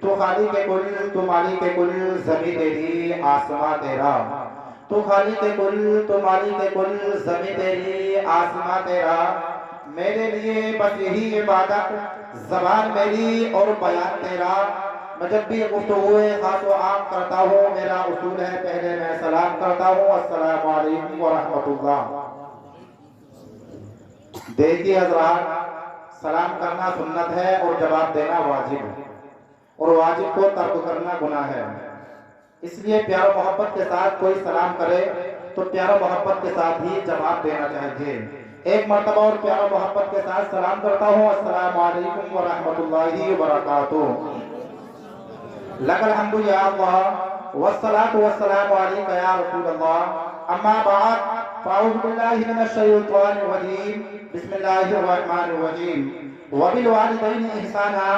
تو خالق کل تو مالک کل زمین تیری آسماں تیرا تو خالق کل تو مالک کل زمین تیری آسماں تیرا میرے لیے بس یہی عبادت زبان میری اور بیان تیرا میں جب بھی گفتگو خاص و عام کرتا ہوں میرا اصول ہے پہلے میں سلام کرتا ہوں السلام علیکم ورحمۃ اللہ۔ دیکھیے حضرات سلام کرنا سنت ہے اور جواب دینا واجب ہے اور واجب کو ترک کرنا گناہ ہے، اس لیے پیار و محبت کے ساتھ کوئی سلام کرے تو پیار و محبت کے ساتھ ہی جواب دینا چاہیے۔ ایک مرتبہ اور پیار و محبت کے ساتھ سلام کرتا ہوں السلام علیکم ورحمۃ اللہ وبرکاتہ۔ لک الحمد یا اللہ والصلاة والسلام علیک یا رسول اللہ، اما بعد فاعوذ باللہ من الشیطان الرجیم، بسم اللہ الرحمن الرحیم۔ وبالوالدین احسانا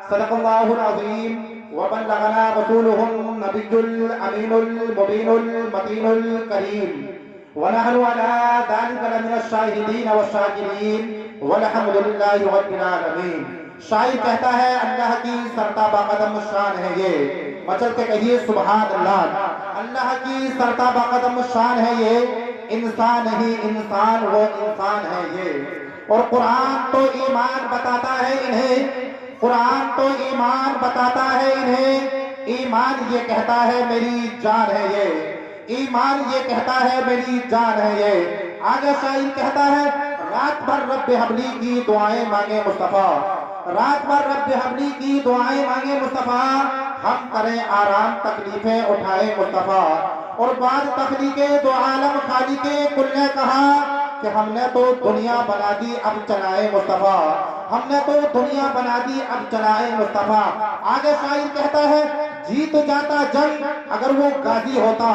صدق اللہ العظیم وبلغنا رسوله النبی الامین المبین المتین الکریم ونحن على ذلك لمن الشاہدین والشاکرین والحمد للہ رب العالمین۔ شاعر کہتا ہے اللہ کی سرتابہ قدم شان ہے یہ، مچل کے کہیے سبحان اللہ۔ اللہ کی سرتابہ قدم شان ہے یہ، انسان ہی انسان وہ انسان ہے یہ۔ اور قرآن تو ایمان بتاتا ہے انہیں، قرآن تو ایمان بتاتا ہے انہیں، ایمان یہ کہتا ہے میری جان ہے یہ، ایمان یہ کہتا ہے میری جان ہے یہ۔ آگے شاعر کہتا ہے رات بھر رب حبلی کی دعائیں مانگے مصطفیٰ، رات بھر رب حبلی کی دعائیں مانگے مصطفیٰ، ہم کریں آرام تکلیفیں اٹھائے مصطفیٰ۔ اور بعد تخلیق دو عالم خالق کل نے کہا کہ ہم نے تو دنیا بنا دی اب چلائے مصطفیٰ، ہم نے تو دنیا بنا دی اب چلائے مصطفیٰ۔ آگے شاعر کہتا ہے جیت جاتا جنگ اگر وہ غازی ہوتا،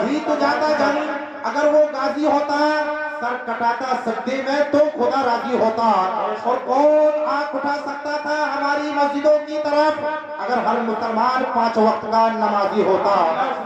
جیت جاتا جنگ اگر وہ غازی ہوتا، سر کٹاتا سجدے میں تو خدا راضی ہوتا۔ اور کون آنکھ اٹھا سکتا تھا ہماری مسجدوں کی طرف اگر ہر مسلمان 5 وقت کا نمازی ہوتا،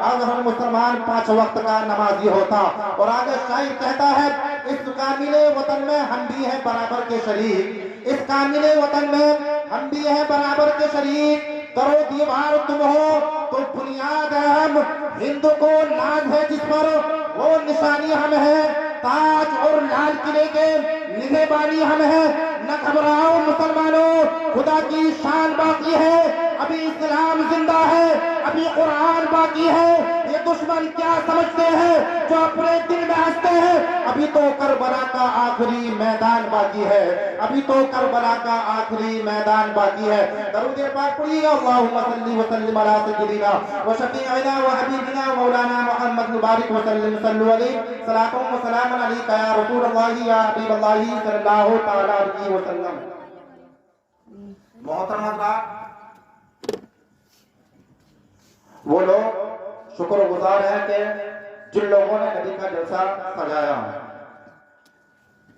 اگر ہر مسلمان 5 وقت کا نمازی ہوتا۔ اور آگے شاعر کہتا ہے اس کامل وطن میں ہم بھی ہیں برابر کے شریک، اس کامل وطن میں ہم بھی ہیں برابر کے شریک۔ کرو دیوار تم ہو تو بنیاد ہے ہم، ہندو کو ناز ہے جس پر وہ نشانی ہم ہیں، تاج اور لال قلعے کے نگہبانی ہم ہیں۔ نہ گھبراؤ مسلمانوں خدا کی شان باقی ہے، ابھی اسلام زندہ ہے، ابھی قرآن باقی ہے۔ یہ دشمن کیا سمجھتے ہیں جو اپنے دل میں ہنستے ہیں، ابھی تو کربلا کا آخری میدان باقی ہے، ابھی تو کربلا کا آخری میدان باقی ہے۔ درود پاک پڑھیے اللہم صلی وسلم علی سیدنا و شفیعنا و حبیبنا مولانا محمد مبارک وسلم، صلو علیہ صلاۃ و سلام علیک یا رسول اللہ یا حبیب اللہ صلی اللہ تعالی علیہ وسلم۔ محترم حضرات، وہ لوگ شکر گزار ہیں کہ جن لوگوں نے نبی کا جلسہ سجایا۔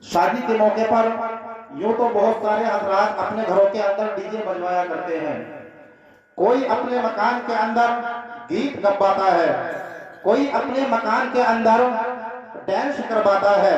شادی کے موقع پر یوں تو بہت سارے حضرات اپنے گھروں کے اندر ڈی جے بجوایا کرتے ہیں، کوئی اپنے مکان کے اندر گیت گواتا ہے، کوئی اپنے مکان کے اندر ڈانس کرواتا ہے،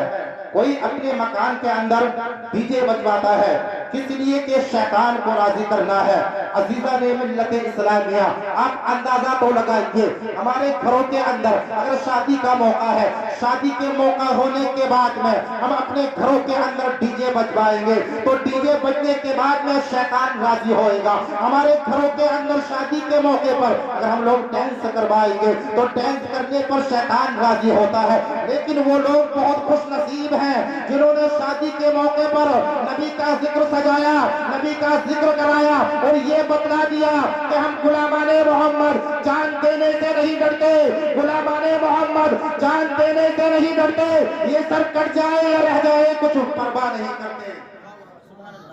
کوئی اپنے مکان کے اندر ڈی جے بجواتا ہے، کس لیے کہ شیطان کو راضی کرنا ہے۔ عزیزان ملت اسلامیہ، آپ اندازہ تو لگائیے ہمارے گھروں کے اندر اگر شادی کا موقع ہے، شادی کے موقع ہونے کے بعد میں ہم اپنے گھروں کے اندر ڈی جے بجوائیں گے تو ڈی جے بجنے کے بعد میں شیطان راضی ہوئے گا۔ ہمارے گھروں کے اندر شادی کے موقع پر اگر ہم لوگ ڈانس کروائیں گے تو ڈانس کرنے پر شیطان راضی ہوتا ہے۔ لیکن وہ لوگ بہت خوش نصیب ہیں جنہوں نے شادی کے موقع پر نبی کا ذکر سجایا، نبی کا ذکر کرایا اور یہ بتلا دیا کہ ہم غلامان محمد جان دینے سے نہیں ڈرتے، غلامان محمد جان دینے سے نہیں ڈرتے، یہ سر کٹ جائے یا رہ جائے کچھ پرواہ نہیں کرتے،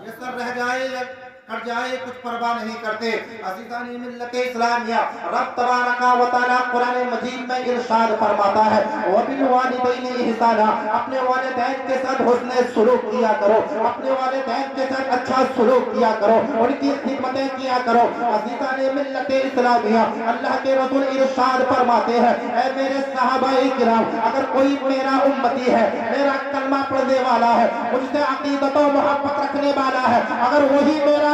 یہ سر رہ جائے یا کٹ جائے کچھ پرواہ نہیں کرتے۔ عزیزان ملت اسلامیہ، رب تبارک و تعالی قرآن مجید میں ارشاد فرماتا ہے وَبِالْوَالِدَيْنِ احسانا، اپنے والدین کے ساتھ حسن سلوک کیا کرو، اپنے والدین کے ساتھ اچھا سلوک کیا کرو، ان کی خدمتیں کیا کرو۔ عزیزان ملت اسلامیہ، اللہ کے رسول ارشاد فرماتے ہیں اے میرے صحابہ کرام، اگر کوئی میرا امتی ہے، میرا کلمہ پڑھنے والا ہے، مجھ سے عقیدت و محبت رکھنے والا ہے، اگر وہی میرا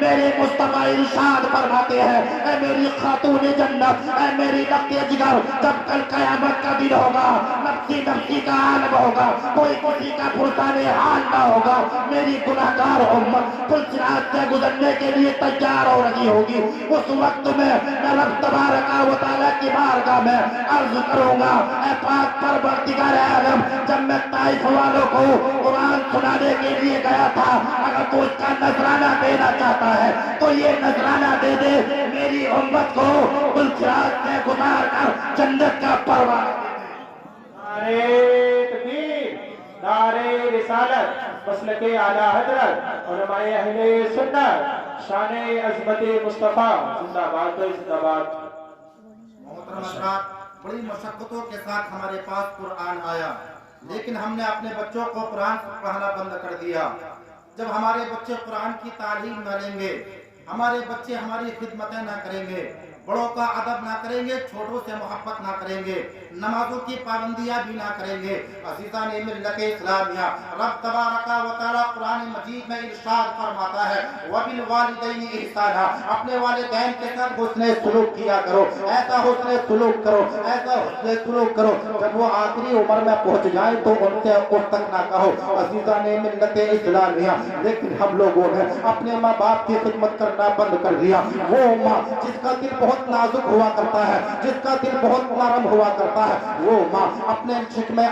میرے مصطفیٰ ارشاد فرماتے ہیں اے میری خاتون جنت، اے میری لقی جگر، جب کل قیامت کا دن ہوگا، نفسی نفسی کا عالم ہوگا، کوئی کسی کا پرسان حال نہ ہوگا، میری گناہگار امت پل صراط سے گزرنے کے لیے تیار ہو رہی ہوگی۔ اس وقت میں رب تبارک و تعالیٰ کی بارگاہ میں عرض کروں گا اے پاک پروردگار عالم، جب میں طائف والوں کو قرآن سنانے کے لیے گیا تھا، اگر تو اس کا نذرانہ دینا چاہتا ہے تو یہ نذرانہ دے دے، میری امت کو پل صراط سے گزار کر جنت کا پروانہ دے دے۔ نعرے تکبیر، نعرے رسالت، مسلک اعلیٰ حضرت، علماء اہل سنت، شان عظمت مصطفیٰ زندہ باد تو زندہ باد۔ محترم حضرات، بڑی مشقتوں کے ساتھ ہمارے پاس قرآن آیا، لیکن ہم نے اپنے بچوں کو قرآن پڑھنا بند کر دیا۔ جب ہمارے بچے قرآن کی تعلیم نہ لیں گے، ہمارے بچے ہماری خدمتیں نہ کریں گے، بڑوں کا ادب نہ کریں گے، چھوٹوں سے محبت نہ کریں گے، نمازوں کی پابندیاں بھی نہ کریں گے، عزیزان ملت اسلامیہ، رب تبارک و تعالیٰ قرآن مجید میں ارشاد فرماتا ہے وَبِالْوَالِدَيْنِ إِحْسَانًا، اپنے والدین کے ساتھ حسن سلوک کیا کرو، ایسا حسن سلوک کرو، ایسا حسن سلوک کرو جب وہ آخری عمر میں پہنچ جائیں تو ان سے اس تک نہ کہو۔ عزیزان ملت اسلامیہ، لیکن ہم لوگوں نے اپنے ماں باپ کی خدمت کرنا بند کر دیا۔ وہ ماں جس کا دل بہت نازک ہوا کرتا ہے، جس کا دل بہت نرم ہوا کرتا ہے، وہ ماں اپنے شکم میں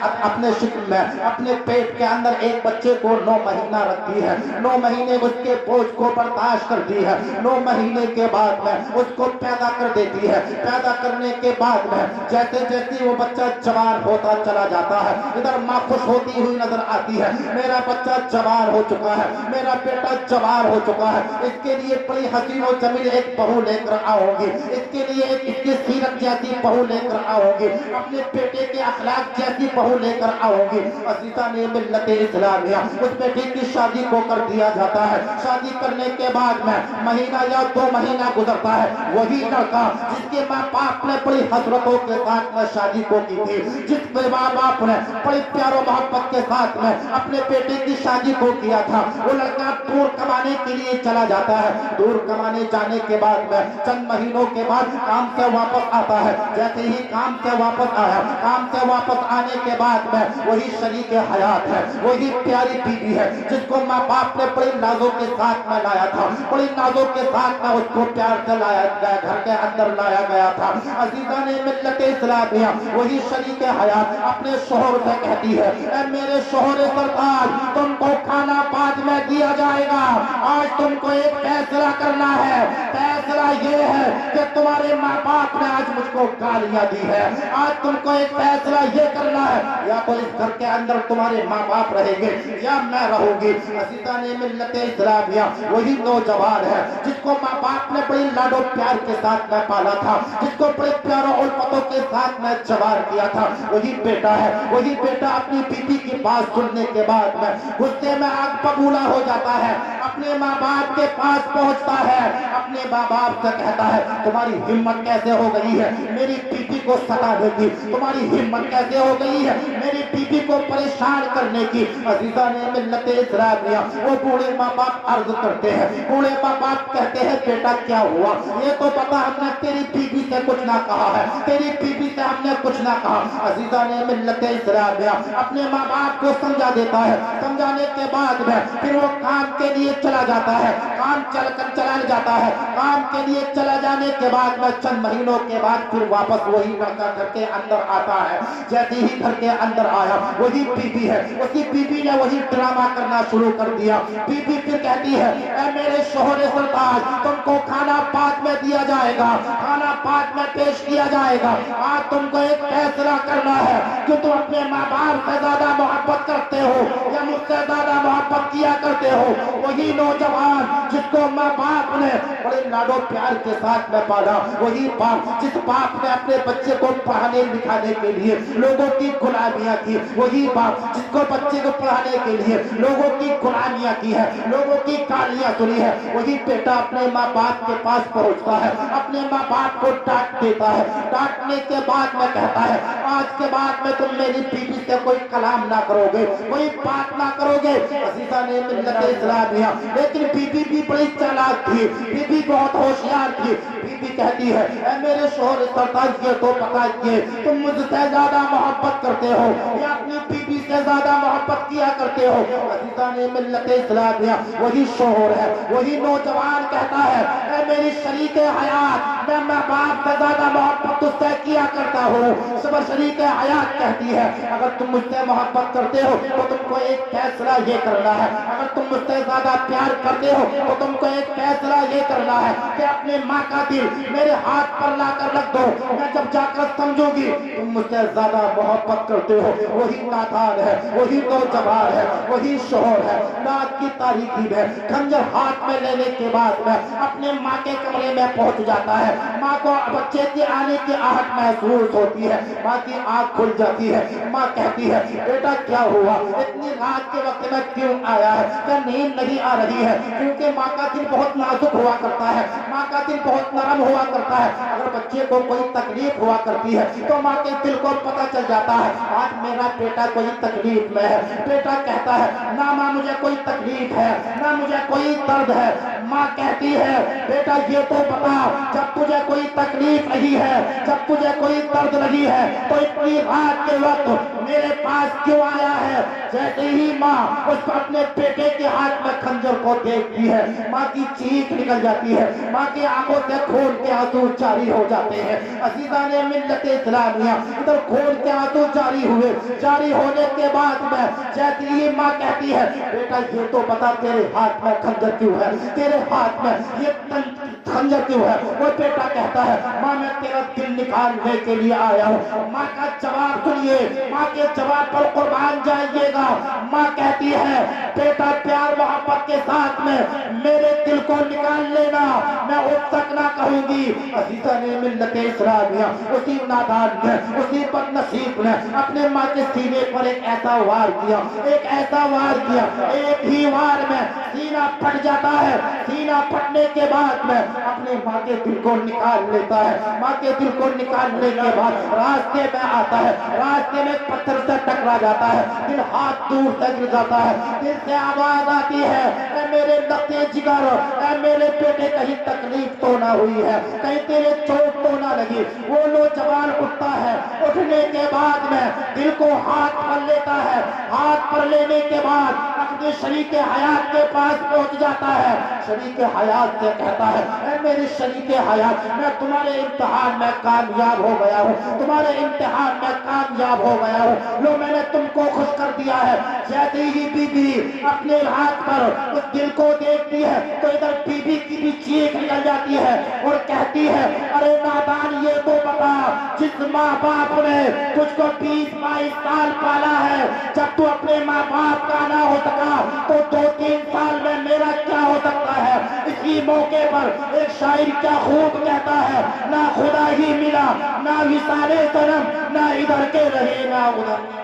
اپنے پیٹ کے اندر ایک بچے کو 9 مہینہ رکھتی ہے، 9 مہینے اس کے بوجھ کو برداشت کرتی ہے، 9 مہینے کے بعد میں اس کو پیدا کر دیتی ہے۔ پیدا کرنے کے بعد میں جیسے جیسے وہ بچہ جوان ہوتا چلا جاتا ہے، ادھر ماں خوش ہوتی ہوئی نظر آتی ہے، میرا بچہ جوان ہو چکا ہے، میرا بیٹا جوان ہو چکا ہے، اس کے لیے بڑی حسین و جمیل ایک بہو لے کر آؤں گی، اس کے لیے ایک اس کی سیرت جیسی بہو لے کر آؤں گی، اپنے بیٹے کے اخلاق جیسی بہو لے کر آؤں گی۔ عزیزان ملت اسلامیہ، اس بیٹی کی شادی کو کر دیا جاتا ہے۔ شادی کرنے کے بعد میں مہینہ یا 2 مہینہ گزرتا ہے، وہی لڑکا جس کے ماں باپ نے بڑی حسرتوں کے ساتھ میں شادی کو کی تھی، جس کے ماں باپ نے بڑی پیار و محبت کے ساتھ میں اپنے بیٹے کی شادی کو کیا تھا، وہ لڑکا دور کمانے کے لیے چلا جاتا ہے۔ دور کمانے جانے کے بعد میں چند مہینوں کے بعد کام سے واپس آتا ہے۔ جیسے ہی کام سے واپس آیا، کام سے واپس آنے کے بعد میں وہی شریک حیات ہے، وہی پیاری بیوی ہے جس کو ماں باپ نے بڑی نازوں کے ساتھ میں لایا تھا، بڑی نازوں کے ساتھ میں اس کو پیار سے لایا گیا، گھر کے اندر لایا گیا تھا۔ عزیزان ملت اسلامیہ، وہی شریک حیات اپنے شوہر سے کہتی ہے اے میرے شوہر سرتاج، تم کو کھانا بعد میں دیا جائے گا، آج تم کو ایک فیصلہ کرنا ہے۔ فیصلہ یہ ہے کہ تمہارے ماں باپ نے آج مجھ کو گالیاں دی ہے، آج تم کو ایک فیصلہ یہ کرنا ہے، یا تو اس گھر کے اندر تمہارے ماں باپ رہیں گے یا میں رہوں گی۔ عزیزان ملت اسلامیہ، وہی نوجوان ہے جس کو ماں باپ نے بڑی لاڈو پیار کے ساتھ میں پالا تھا، جس کو بڑے پیاروں الفتوں کے ساتھ میں جوان کیا تھا، وہی بیٹا ہے۔ وہی بیٹا اپنی بیٹی کی بات سننے کے بعد میں غصے میں آگ ببولا ہو جاتا ہے، اپنے ماں باپ کے پاس پہنچتا ہے، اپنے ماں باپ سے کہتا ہے تمہاری ہمت کیسے ہو گئی ہے میری بیٹی کو ستانے کی، تمہاری ہمت کیسے ہو گئی ہے میری بیٹی کو پریشان کرنے کی۔ عزیزان ملت اسلامیہ، وہ بوڑھے ماں باپ عرض کرتے ہیں، بوڑھے ماں باپ کہتے ہیں بیٹا کیا ہوا، یہ تو پتا ہم نے تیری بیوی سے کچھ نہ کہا ہے، تیری بیوی سے ہم نے کچھ نہ کہا۔ عزیزان ملت اسلامیہ اپنے ماں باپ کو سمجھا دیتا ہے، سمجھانے کے بعد میں پھر وہ کام کے لیے چلا جاتا ہے، کام چلا جاتا ہے، کام کے لیے چلا جانے کے بعد میں چند مہینوں کے بعد پھر واپس وہی لڑکا گھر کے اندر آتا ہے۔ جیسے ہی گھر کے اندر آیا، وہی بیوی ہے، اسی بیوی نے وہی ڈرامہ کرنا شروع کر دیا۔ بیوی پھر کہتی ہے اے میرے شوہر سرتاج، تم کو کھانا بعد میں دیا جائے گا، کھانا بعد میں پیش کیا جائے گا، آج تم کو ایک فیصلہ کرنا ہے کہ تم اپنے ماں باپ سے زیادہ محبت کرتے ہو یا مجھ سے زیادہ محبت کیا کرتے ہو۔ وہی نوجوان جس کو ماں باپ نے بڑے لاڈو پیار کے ساتھ میں پالا، وہی باپ جس باپ نے اپنے بچے کو پڑھانے لکھانے کے لیے لوگوں کی غلامیاں کی، وہی باپ جس کو بچے کو پڑھانے کے لیے لوگوں کی غلامیاں کی ہے، لوگوں کی گالیاں سنی ہے، وہی بیٹا اپنے ماں باپ کے پاس پہنچتا ہے، اپنے ماں باپ کو ڈانٹ دیتا ہے، ڈانٹنے کے بعد میں کہتا ہے آج کے بعد میں تم میری بیوی سے کوئی کلام نہ کرو گے, کوئی بات نہ کرو گے. عزیزان ملت اسلامیہ, لیکن بیوی بھی بڑی چالاک تھی, بیوی بہت ہوشیار تھی. بیوی کہتی ہے اے میرے شوہر سرتاج, یہ تو بتائیے تم مجھ سے زیادہ محبت کرتے ہو یا اپنی بیوی سے زیادہ محبت کیا کرتے ہو؟ عزیزان ملت اسلامیہ, وہی شوہر ہے, وہی نوجوان کہتا ہے اے میری شریک حیات, میں ماں باپ سے زیادہ محبت تجھ سے کیا کرتا ہوں. صبر شریک حیات کہتی ہے اگر تم مجھ سے محبت کرتے ہو تو تم کو ایک فیصلہ یہ کرنا ہے, اگر تم مجھ سے زیادہ پیار کرتے ہو تو تم کو ایک فیصلہ یہ کرنا ہے کہ اپنے ماں کا دل میرے ہاتھ پر لا کر رکھ دو. میں جب جا کر سمجھوں گی تم مجھ سے زیادہ محبت کرتے ہو. وہی نادان ہے, وہی نوجوان ہے, وہی شوہر ہے. رات کی تاریکی میں خنجر ہاتھ میں لینے کے بعد میں اپنے ماں کے کمرے میں پہنچ جاتا ہے. ماں کو بچے کے آنے کی آہٹ محسوس ہوتی ہے. ماں کی آنکھ کھل جاتی ہے. ماں کہتی ہے بیٹا کیا ہوا, اتنی رات کے وقت میں کیوں آیا ہے, کیا نیند نہیں آ رہی ہے؟ کیونکہ ماں کا دل بہت نازک ہوا کرتا ہے, ماں کا دل بہت نرم ہوا کرتا ہے. اگر بچے کو کوئی تکلیف ہوا کرتی ہے تو ماں کے دل کو پتہ چل جاتا ہے آج میرا بیٹا کوئی تکلیف میں ہے. بیٹا کہتا ہے نہ ماں مجھے کوئی تکلیف ہے, نہ مجھے کوئی درد ہے. ماں کہتی ہے بیٹا یہ تو بتا, جب تجھے کوئی تکلیف نہیں ہے, جب تجھے کوئی درد نہیں ہے تو اتنی رات کے وقت میرے پاس کیوں آیا ہے؟ جیسے ہی ماں اس اپنے بیٹے کے ہاتھ میں خنجر کو دیکھتی ہے, ماں کی چیخ نکل جاتی ہے, ماں کی آنکھوں سے خون کے آنسو جاری ہو جاتے ہیں. عزیزان ملت اسلامیہ, ادھر خون کے آنسو جاری ہوئے. جاری ہونے کے بعد میں جیسے ہی ماں کہتی ہے بیٹا یہ تو بتا تیرے ہاتھ میں خنجر کیوں ہے, تیرے ہاتھ میں یہ خنجر کیوں ہے؟ وہ بیٹا کہتا ہے ماں میں تیرا دل نکالنے کے لیے آیا ہوں. ماں کا جواب سنیے, ماں کے جواب پر قربان جائیے گا. ماں کہتی ہے بیٹا پیار محبت کے ساتھ میں میرے دل کو نکال لینا, میں اس تک نہ کہوں گی. عزیزان ملت اسلامیہ, اسی نادان نے, اسی بد نصیب نے اپنے ماں کے سینے پر ایک ایسا وار کیا, ایک ایسا وار کیا, ایک ہی وار میں سینہ پھٹ جاتا ہے. سینہ پھٹنے کے بعد میں اپنے ماں کے دل کو نکال لیتا ہے. ماں کے دل کو نکالنے کے بعد راستے میں آتا ہے, راستے میں پتھر سے ٹکرا جاتا ہے, دل ہاتھ دور سے گر جاتا ہے. دل سے آواز آتی ہے اے میرے لقتے جگر, اے میرے بیٹے کہیں تکلیف تو نہ ہوئی ہے, کہیں تیرے چوٹ تو نہ لگی. وہ نوجوان اٹھتا ہے, اٹھنے کے بعد میں دل کو ہاتھ پر لیتا ہے. ہاتھ پر لینے کے بعد اپنے شریک حیات کے پاس پہنچ جاتا ہے. شریک حیات سے کہتا ہے اے میری شریک حیات, میں تمہارے امتحان میں کامیاب ہو گیا ہوں, تمہارے امتحان میں کامیاب ہو گیا ہوں. لو میں نے تم کو خوش کر دیا ہے. جیسے ہی بی بی اپنے ہاتھ پر اس دل کو دیکھتی ہے تو ادھر بی بی کی بھی چیخ نکل جاتی ہے اور کہتی ہے ارے نادان یہ تو بتا, جس ماں باپ نے تجھ کو 20-22 سال پالا ہے, جب تو اپنے ماں باپ کا نہ ہو سکا تو 2-3 سال میں میرا کیا ہو سکتا ہے؟ اسی موقع پر ایک شاعر کیا خوب کہتا ہے, نہ خدا ہی ملا, نہ وصال صنم, نہ ادھر کے رہے نہ ادھر.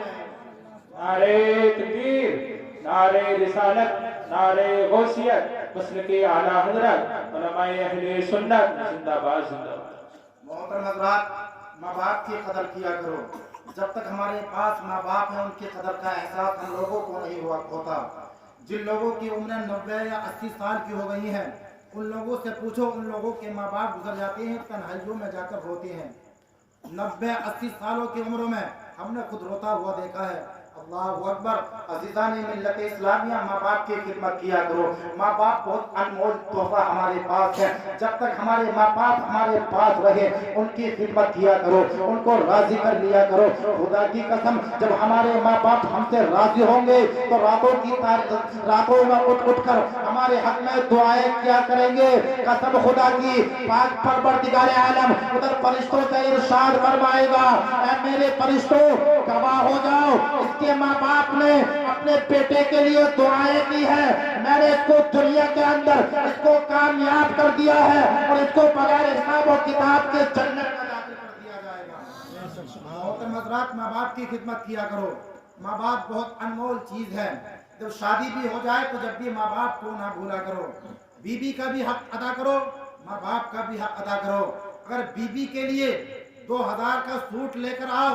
نعرے تکبیر, نعرے رسالت, نعرے غوثیت, مسلک اعلیٰ حضرت علماء اہل سنت زندہ باد زندہ باد. محترم حضرات, ماں باپ کی قدر کیا کرو. جب تک ہمارے پاس ماں باپ ہیں ان کی قدر کا احساس ہم لوگوں کو نہیں ہوتا. جن لوگوں کی عمریں 90 یا 80 سال کی ہو گئی ہیں ان لوگوں سے پوچھو, ان لوگوں کے ماں باپ گزر جاتے ہیں تنہائیوں میں جا کر روتے ہیں. 90-80 سالوں کی عمروں میں ہم نے خود روتا ہوا دیکھا ہے. اللہ اکبر. عزیزان ملت اسلامیہ, ماں باپ کی خدمت کیا کرو. ماں باپ بہت انمول تحفہ ہمارے پاس ہے. جب تک ہمارے ماں باپ ہمارے پاس رہے ان کی خدمت کیا کرو, ان کو راضی کر لیا کرو. خدا کی قسم جب ہمارے ماں باپ ہم سے راضی ہوں گے تو راتوں میں اٹھ کر ہمارے حق میں دعائیں کیا کریں گے. قسم خدا کی, پاک پروردگار عالم ادھر فرشتوں سے ارشاد فرمائے گا اے میرے فرشتوں گواہ ہو جاؤ, اس کے ماں باپ نے اپنے بیٹے کے لیے دعائیں کی ہے, میں نے اس کو دنیا کے اندر اس کو کامیاب کر دیا ہے اور اس کو بغیر حساب و کتاب کے جنت میں داخل کر دیا جائے گا. محترم حضرات, ماں باپ کی خدمت کیا کرو. ماں باپ بہت انمول چیز ہے. جب شادی بھی ہو جائے تو جب بھی ماں باپ کو نہ بھولا کرو. بیوی کا بھی حق ادا کرو, ماں باپ کا بھی حق ادا کرو. اگر بیوی کے لیے 2000 کا سوٹ لے کر آؤ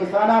ihsana,